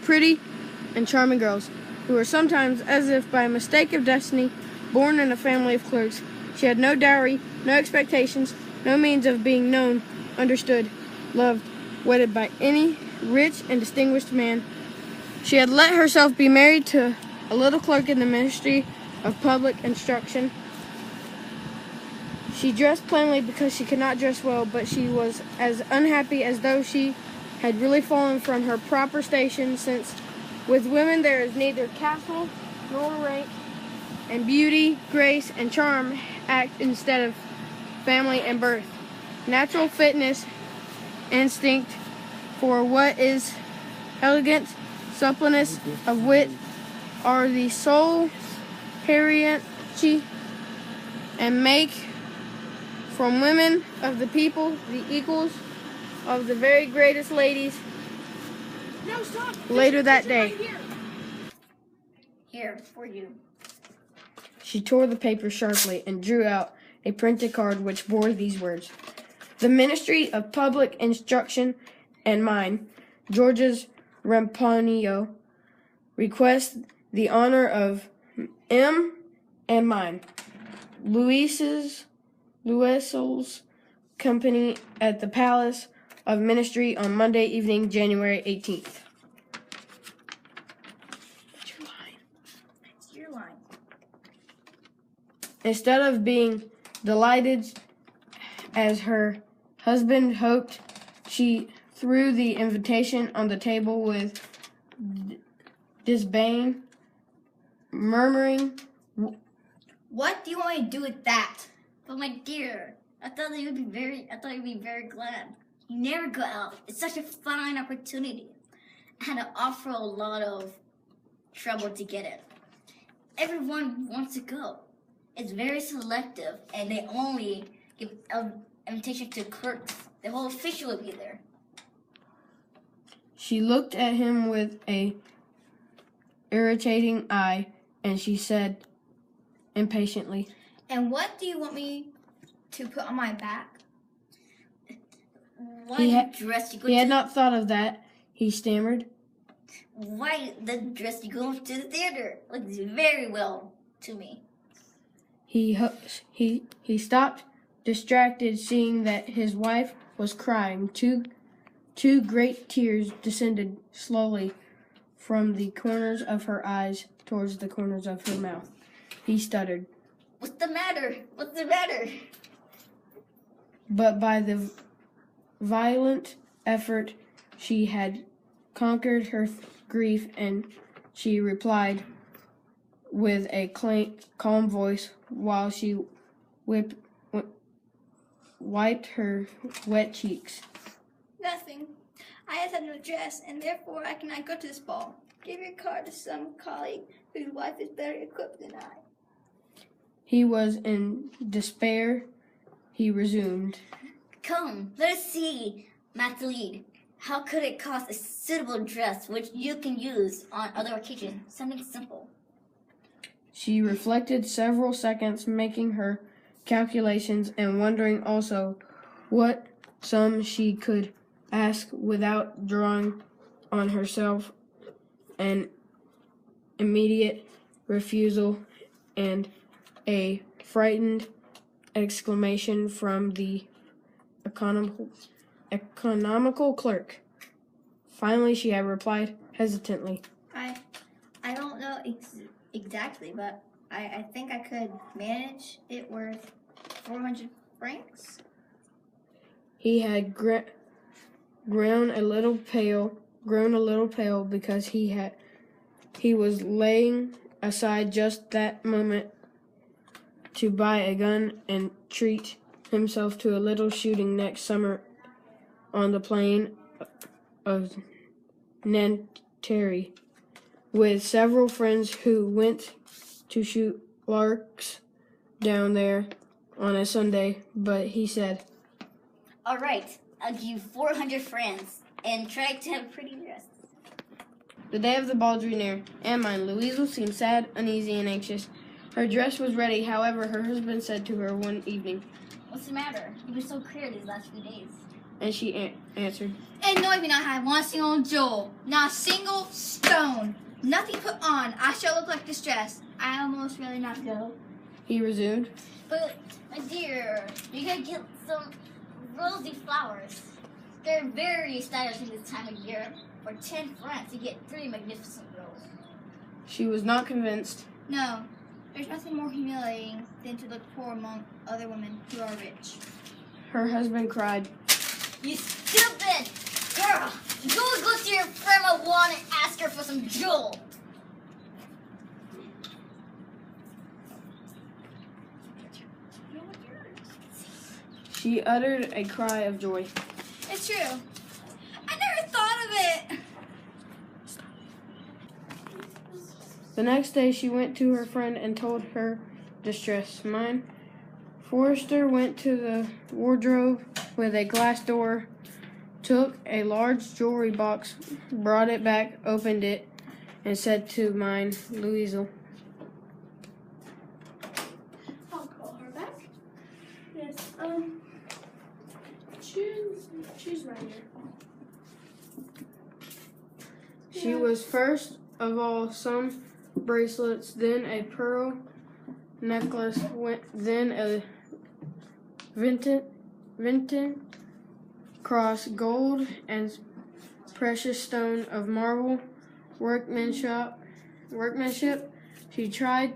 pretty and charming girls, who were sometimes, as if by a mistake of destiny, born in a family of clerks. She had no dowry, no expectations, no means of being known, understood, loved, wedded by any rich and distinguished man. She had let herself be married to a little clerk in the Ministry of Public Instruction. She dressed plainly because she could not dress well, but she was as unhappy as though she had really fallen from her proper station, since with women there is neither castle nor rank, and beauty, grace, and charm act instead of family and birth. Natural fitness, instinct for what is elegant, suppleness of wit are the sole heritage, and make from women of the people the equals of the very greatest ladies. No, stop. Later that day. Right here for you. She tore the paper sharply and drew out a printed card which bore these words: "The Ministry of Public Instruction and mine, George's Ramponio, request the honor of M. and mine, Louise's company at the Palace of Ministry on Monday evening, January 18th. It's your line. Instead of being delighted as her husband hoped, she threw the invitation on the table with disdain, murmuring, What do you want me to do with that? But my dear, I thought you'd be very glad. You never go out. It's such a fine opportunity. I had to offer a lot of trouble to get it. Everyone wants to go. It's very selective, and they only give an invitation to clerks. The whole official will be there. She looked at him with a irritating eye, and she said impatiently, And what do you want me to put on my back? Why dress you go he to had not thought of that, he stammered. Why the dress you go to the theater? Looks very well to me. He stopped, distracted, seeing that his wife was crying. Two great tears descended slowly from the corners of her eyes towards the corners of her mouth. He stuttered. What's the matter? What's the matter? But by the violent effort she had conquered her grief, and she replied with a calm voice while she wiped her wet cheeks. Nothing. I have no dress, and therefore I cannot go to this ball. Give your card to some colleague whose wife is better equipped than I. He was in despair. He resumed. Come, let us see, Mathilde. How could it cost a suitable dress which you can use on other occasions? Something simple. She reflected several seconds, making her calculations and wondering also what sum she could ask without drawing on herself an immediate refusal, and a frightened exclamation from the economical clerk. Finally, she had replied hesitantly, I don't know exactly, but I think I could manage it worth 400 francs. He had grown a little pale because he was laying aside just that moment to buy a gun and treat himself to a little shooting next summer on the plain of Nanterre with several friends who went to shoot larks down there on a Sunday. But he said, All right, I'll give you 400 francs and try to have a pretty dress. The day of the ball drew near, and Louise seemed sad, uneasy, and anxious. Her dress was ready. However, her husband said to her one evening, What's the matter? You've been so queer these last few days. And she answered, And no, I do not have one single jewel, not a single stone, nothing put on. I shall look like distressed. I almost really not go. he resumed. But, my dear, you gotta get some rosy flowers. They're very stylish in this time of year. For 10 francs, you get 3 magnificent roses. She was not convinced. No, there's nothing more humiliating than to look poor among other women who are rich. Her husband cried. You stupid girl! Go to your friend Juan and ask her for some jewel. She uttered a cry of joy. It's true. I never thought of it. The next day she went to her friend and told her distress. Mine. Forrester went to the wardrobe with a glass door, took a large jewelry box, brought it back, opened it, and said to mine, Louisel, I'll call her back. Yes, choose right here. she was first of all some bracelets, then a pearl necklace, then a vintage cross, gold and precious stone of marble workmanship. She tried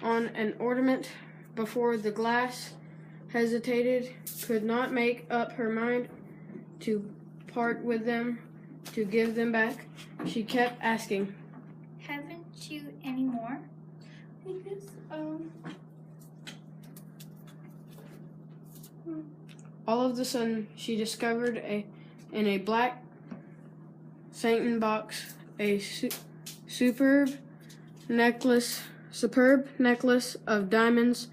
on an ornament before the glass, hesitated, could not make up her mind to part with them, to give them back. She kept asking, Haven't you any more? I guess, all of a sudden she discovered in a black satin box a superb necklace of diamonds,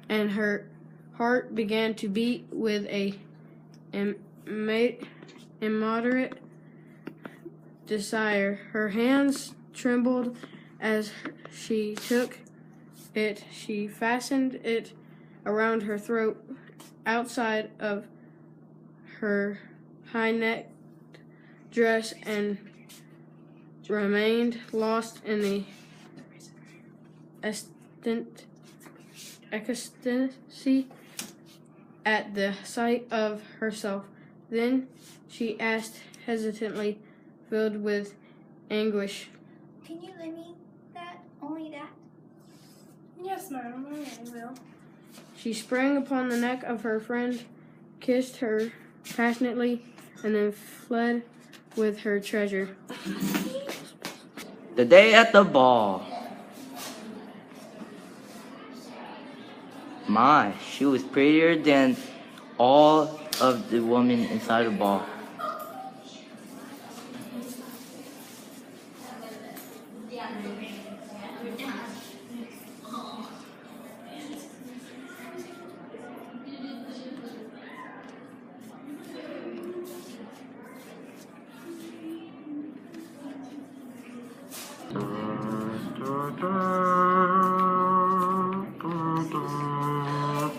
and her heart began to beat with a immoderate desire. Her hands trembled as she took it. She fastened it around her throat, outside of her high-necked dress, and remained lost in the ecstasy at the sight of herself. Then she asked hesitantly, filled with anguish, Can you lend me that? Only that? yes, madam, I will. She sprang upon the neck of her friend, kissed her passionately, and then fled with her treasure. The day at the ball. My, she was prettier than all of the women inside the ball.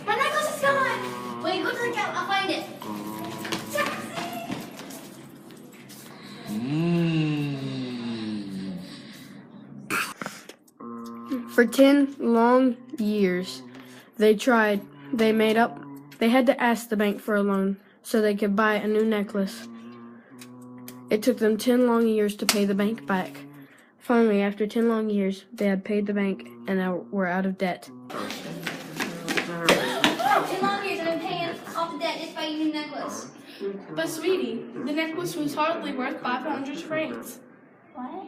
My necklace is gone! Wait, go to the couch, I'll find it. For 10 long years, they tried, they made up, they had to ask the bank for a loan so they could buy a new necklace. It took them 10 long years to pay the bank back. Finally, after 10 long years, they had paid the bank and now were out of debt. 10 long years I've been paying off the debt just by using the necklace. But sweetie, the necklace was hardly worth 500 francs. What?